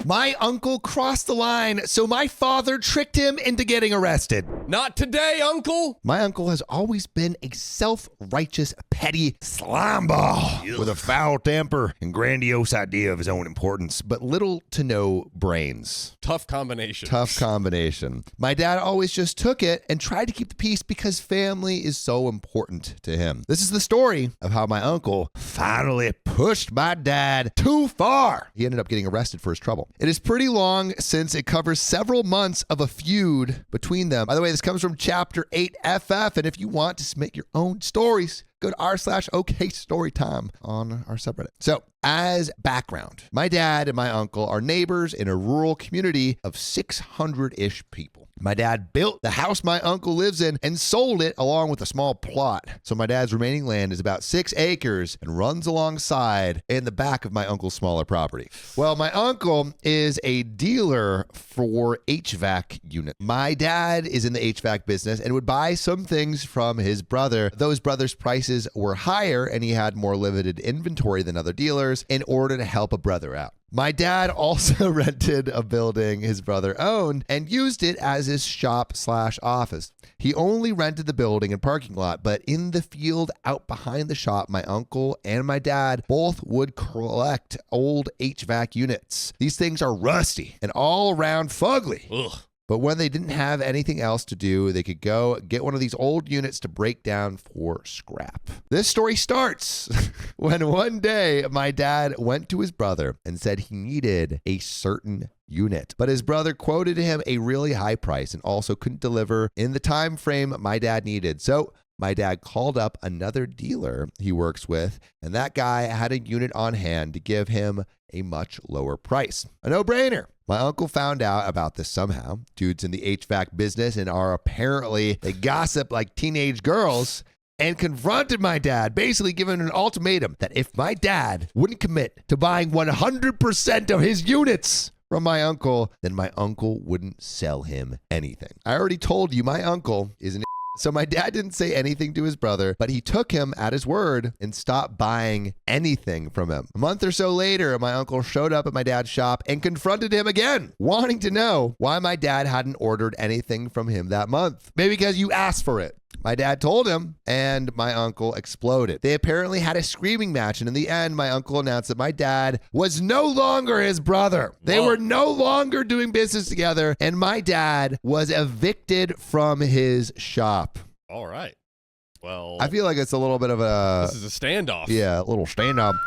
My uncle crossed the line, so my father tricked him into getting arrested. Not today, uncle. My uncle has always been a self-righteous, petty slimeball with a foul temper and grandiose idea of his own importance, but little to no brains. Tough combination. Tough combination. My dad always just took it and tried to keep the peace because family is so important to him. This is the story of how my uncle finally pushed my dad too far. He ended up getting arrested for his trouble. It is pretty long since it covers several months of a feud between them. By the way, this comes from Chapter 8 FF, and if you want to submit your own stories, go to r/OKStorytime on our subreddit. So, as background, my dad and my uncle are neighbors in a rural community of 600-ish people. My dad built the house my uncle lives in and sold it along with a small plot. So my dad's remaining land is about 6 acres and runs alongside in the back of my uncle's smaller property. Well, my uncle is a dealer for HVAC units. My dad is in the HVAC business and would buy some things from his brother. Those brothers' prices were higher and he had more limited inventory than other dealers in order to help a brother out. My dad also rented a building his brother owned and used it as his shop/office. He only rented the building and parking lot, but in the field out behind the shop, my uncle and my dad both would collect old HVAC units. These things are rusty and all around fugly. Ugh. But when they didn't have anything else to do, they could go get one of these old units to break down for scrap. This story starts when one day my dad went to his brother and said he needed a certain unit. But his brother quoted him a really high price and also couldn't deliver in the time frame my dad needed. So my dad called up another dealer he works with, and that guy had a unit on hand to give him a much lower price. A no-brainer. My uncle found out about this somehow. Dudes in the HVAC business and they gossip like teenage girls, and confronted my dad, basically giving an ultimatum that if my dad wouldn't commit to buying 100% of his units from my uncle, then my uncle wouldn't sell him anything. I already told you my uncle is an so my dad didn't say anything to his brother, but he took him at his word and stopped buying anything from him. A month or so later, my uncle showed up at my dad's shop and confronted him again, wanting to know why my dad hadn't ordered anything from him that month. Maybe because you asked for it. My dad told him, and my uncle exploded. They apparently had a screaming match, and in the end, my uncle announced that my dad was no longer his brother. They were no longer doing business together, and my dad was evicted from his shop. All right. Well, I feel like it's a little bit of a... This is a standoff. Yeah, a little standoff.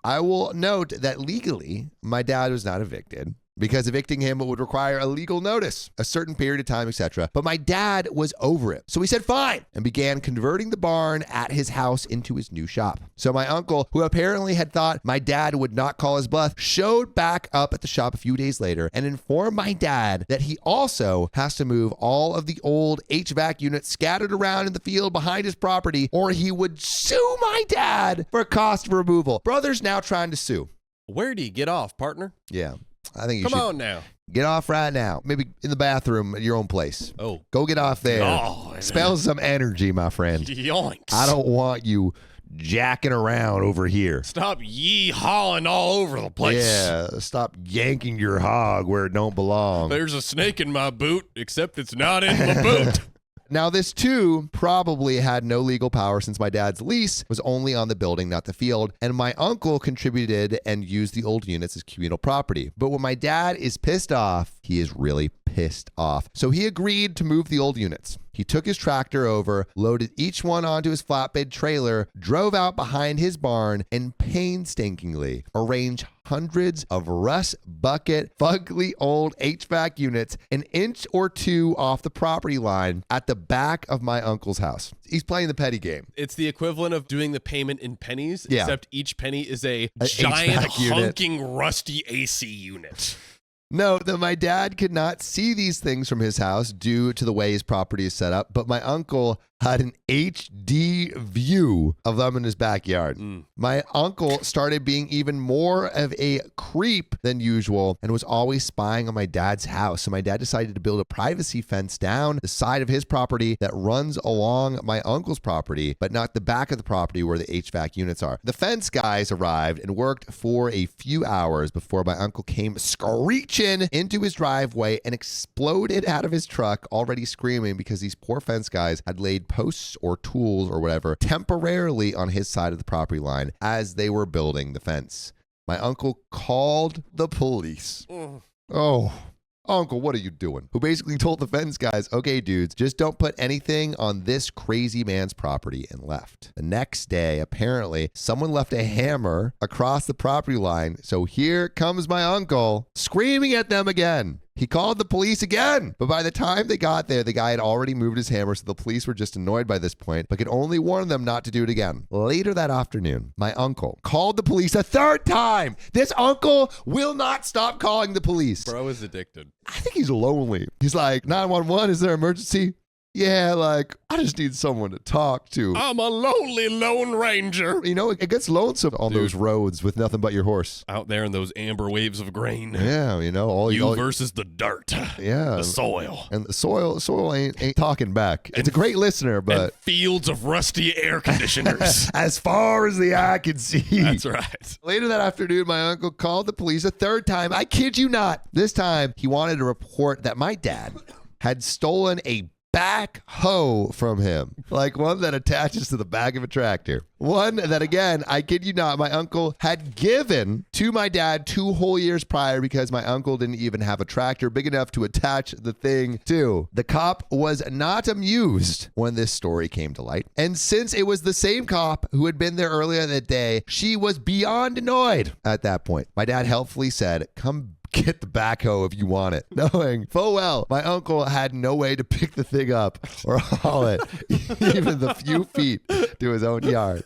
I will note that legally, my dad was not evicted, because evicting him would require a legal notice, a certain period of time, etc. But my dad was over it. So he said fine and began converting the barn at his house into his new shop. So my uncle, who apparently had thought my dad would not call his bluff, showed back up at the shop a few days later and informed my dad that he also has to move all of the old HVAC units scattered around in the field behind his property, or he would sue my dad for cost of removal. Brother's now trying to sue. Where do you get off, partner? Yeah. I think you should. Come on now. Get off right now. Maybe in the bathroom at your own place. Oh. Go get off there. Oh, Spell some energy, my friend. Yoinks. I don't want you jacking around over here. Stop yee-hawing all over the place. Yeah, stop yanking your hog where it don't belong. There's a snake in my boot, except it's not in the boot. Now, this too probably had no legal power since my dad's lease was only on the building, not the field, and my uncle contributed and used the old units as communal property. But when my dad is pissed off, he is really pissed off. So he agreed to move the old units. He took his tractor over, loaded each one onto his flatbed trailer, drove out behind his barn, and painstakingly arranged hundreds of rust bucket, fugly old HVAC units an inch or two off the property line at the back of my uncle's house. He's playing the petty game. It's the equivalent of doing the payment in pennies, Yeah. except each penny is a giant, HVAC unit. honking, rusty AC unit. Note that my dad could not see these things from his house due to the way his property is set up, but my uncle had an HD view of them in his backyard. My uncle started being even more of a creep than usual and was always spying on my dad's house. So my dad decided to build a privacy fence down the side of his property that runs along my uncle's property, but not the back of the property where the HVAC units are. The fence guys arrived and worked for a few hours before my uncle came screeching into his driveway and exploded out of his truck, already screaming because these poor fence guys had laid posts or tools or whatever temporarily on his side of the property line as they were building the fence. My uncle called the police. Oh, Uncle, what are you doing? Who basically told the fence guys, okay, dudes, just don't put anything on this crazy man's property, and left. The next day, apparently, someone left a hammer across the property line. So here comes my uncle screaming at them again. He called the police again, but by the time they got there, the guy had already moved his hammer, so the police were just annoyed by this point, but could only warn them not to do it again. Later that afternoon, my uncle called the police a third time. This uncle will not stop calling the police. Bro is addicted. I think he's lonely. He's like, 911, is there an emergency? Yeah, like, I just need someone to talk to. I'm a lonely Lone Ranger. You know, it gets lonesome on those roads with nothing but your horse. Out there in those amber waves of grain. Yeah, you know, all you versus the dirt. Yeah. The soil. And the soil ain't talking back. It's a great listener, but... And fields of rusty air conditioners. As far as the eye can see. That's right. Later that afternoon, my uncle called the police a third time. I kid you not. This time, he wanted to report that my dad had stolen a backhoe from him, like one that attaches to the back of a tractor. One that, again, I kid you not, my uncle had given to my dad 2 whole years prior because my uncle didn't even have a tractor big enough to attach the thing to. The cop was not amused when this story came to light. And since it was the same cop who had been there earlier that day, she was beyond annoyed at that point. My dad helpfully said, "Come get the backhoe if you want it," knowing full well my uncle had no way to pick the thing up or haul it even the few feet to his own yard.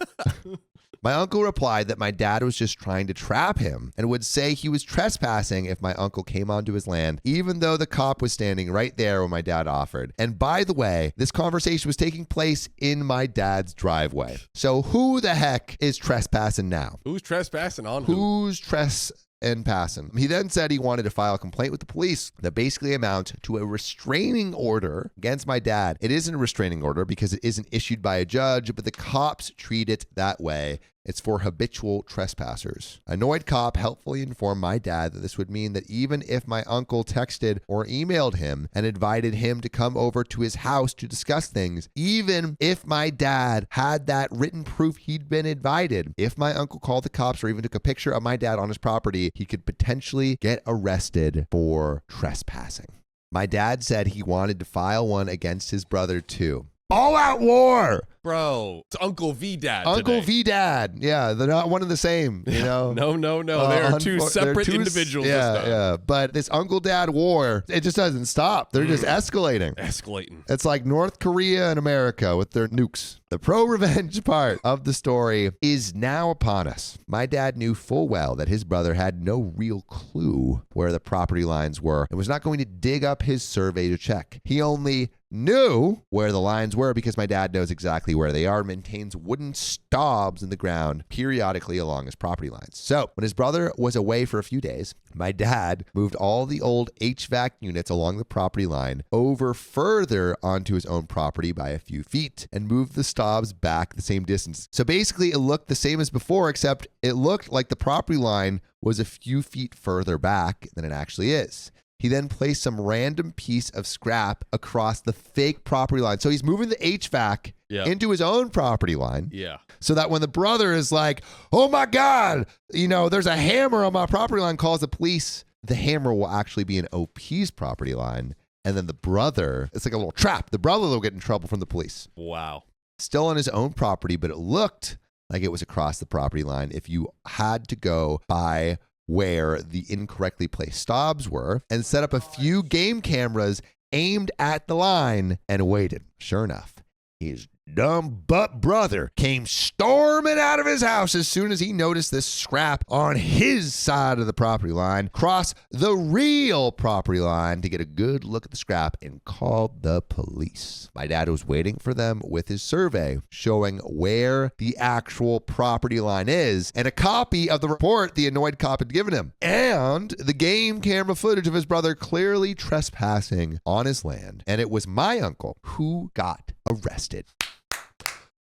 My uncle replied that my dad was just trying to trap him and would say he was trespassing if my uncle came onto his land, even though the cop was standing right there when my dad offered. And by the way, this conversation was taking place in my dad's driveway. So who the heck is trespassing now? Who's trespassing on who? Who's and passing. He then said he wanted to file a complaint with the police that basically amounts to a restraining order against my dad. It isn't a restraining order because it isn't issued by a judge, but the cops treat it that way. It's for habitual trespassers. Annoyed cop helpfully informed my dad that this would mean that even if my uncle texted or emailed him and invited him to come over to his house to discuss things, even if my dad had that written proof he'd been invited, if my uncle called the cops or even took a picture of my dad on his property, he could potentially get arrested for trespassing. My dad said he wanted to file one against his brother too. All out war. Bro, it's Uncle V-Dad Uncle today. V-Dad. Yeah, they're not one and the same, you know? No. They are two separate individuals. Yeah. But this Uncle Dad war, it just doesn't stop. They're just escalating. Escalating. It's like North Korea and America with their nukes. The pro-revenge part of the story is now upon us. My dad knew full well that his brother had no real clue where the property lines were and was not going to dig up his survey to check. He only knew where the lines were because my dad knows exactly where they are and maintains wooden stobs in the ground periodically along his property lines. So when his brother was away for a few days, my dad moved all the old HVAC units along the property line over further onto his own property by a few feet and moved the stobs back the same distance. So basically it looked the same as before, except it looked like the property line was a few feet further back than it actually is. He then placed some random piece of scrap across the fake property line. So he's moving the HVAC into his own property line. Yeah. So that when the brother is like, oh my God, there's a hammer on my property line, calls the police, the hammer will actually be in OP's property line. And then the brother, it's like a little trap. The brother will get in trouble from the police. Wow. Still on his own property, but it looked like it was across the property line if you had to go by where the incorrectly placed stobs were and set up a few game cameras aimed at the line and waited. Sure enough, his dumb butt brother came storming out of his house as soon as he noticed this scrap on his side of the property line, crossed the real property line to get a good look at the scrap, and called the police. My dad was waiting for them with his survey showing where the actual property line is and a copy of the report the annoyed cop had given him, and the game camera footage of his brother clearly trespassing on his land. And it was my uncle who got arrested.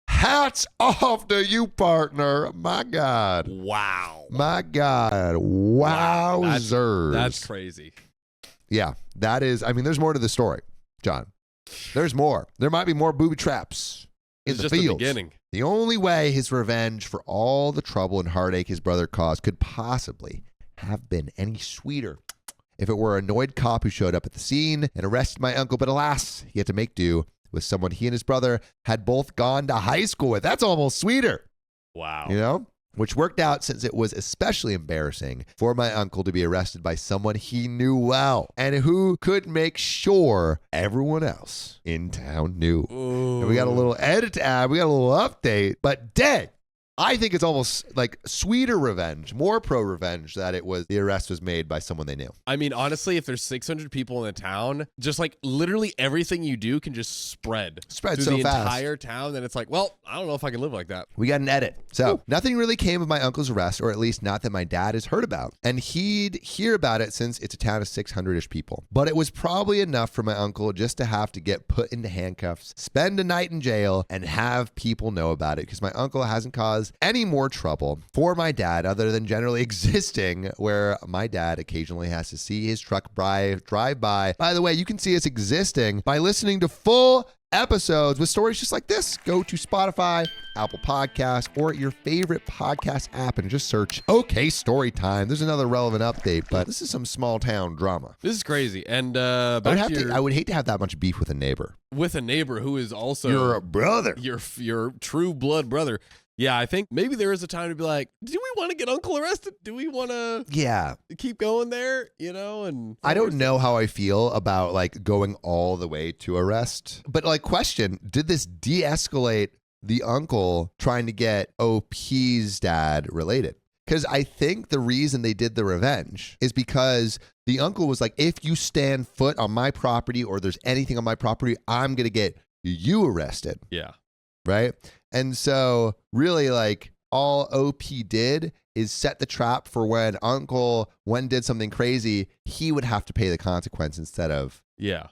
Hats off to you, partner. My God. Wow. My God. Wowzers. That's crazy. Yeah, that is. I mean, there's more to the story, John. There's more. There might be more booby traps in the just fields. the beginning. The only way his revenge for all the trouble and heartache his brother caused could possibly have been any sweeter if it were an annoyed cop who showed up at the scene and arrested my uncle. But alas, he had to make do with someone he and his brother had both gone to high school with. That's almost sweeter. Wow. You know? Which worked out since it was especially embarrassing for my uncle to be arrested by someone he knew well and who could make sure everyone else in town knew. Ooh. And we got a little edit to add. We got a little update. But dang, I think it's almost like sweeter revenge, more pro-revenge that it was the arrest was made by someone they knew. I mean, honestly, if there's 600 people in the town, just like literally everything you do can just spread through so the fast. entire town. Then it's like, well, I don't know if I can live like that. We got an edit. So nothing really came of my uncle's arrest, or at least not that my dad has heard about. And he'd hear about it since it's a town of 600-ish people. But it was probably enough for my uncle just to have to get put into handcuffs, spend a night in jail, and have people know about it, because my uncle hasn't caused any more trouble for my dad other than generally existing, where my dad occasionally has to see his truck drive by. By the way, you can see us existing by listening to full episodes with stories just like this. Go to Spotify, Apple Podcasts, or your favorite podcast app and just search OK Storytime. There's another relevant update, but this is some small town drama. This is crazy. And I would hate to have that much beef with a neighbor. With a neighbor who is also your brother, your true blood brother. Yeah, I think maybe there is a time to be like, do we want to get Uncle arrested? Do we want to keep going there? You know, and I don't know how I feel about like going all the way to arrest. But like, question, did this de-escalate the uncle trying to get OP's dad related? Because I think the reason they did the revenge is because the uncle was like, if you stand foot on my property or there's anything on my property, I'm going to get you arrested. Yeah. Right? And so really like all OP did is set the trap for when uncle did something crazy, he would have to pay the consequence instead of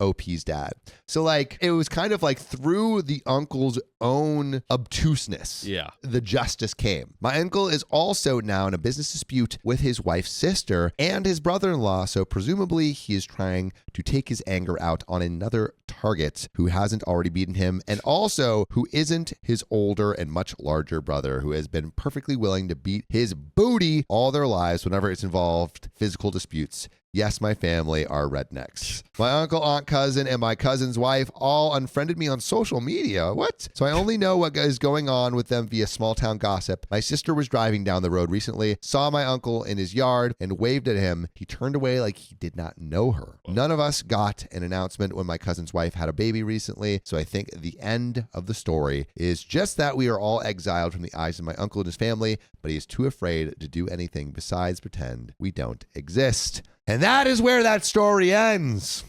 OP's dad. So like it was kind of like through the uncle's own obtuseness, the justice came. My uncle is also now in a business dispute with his wife's sister and his brother-in-law, so presumably he is trying to take his anger out on another target who hasn't already beaten him, and also who isn't his older and much larger brother, who has been perfectly willing to beat his booty all their lives whenever it's involved physical disputes. Yes, my family are rednecks. My uncle, aunt, cousin, and my cousin's wife all unfriended me on social media. What? So I only know what is going on with them via small town gossip. My sister was driving down the road recently, saw my uncle in his yard, and waved at him. He turned away like he did not know her. None of us got an announcement when my cousin's wife had a baby recently, so I think the end of the story is just that we are all exiled from the eyes of my uncle and his family, but he is too afraid to do anything besides pretend we don't exist. And that is where that story ends.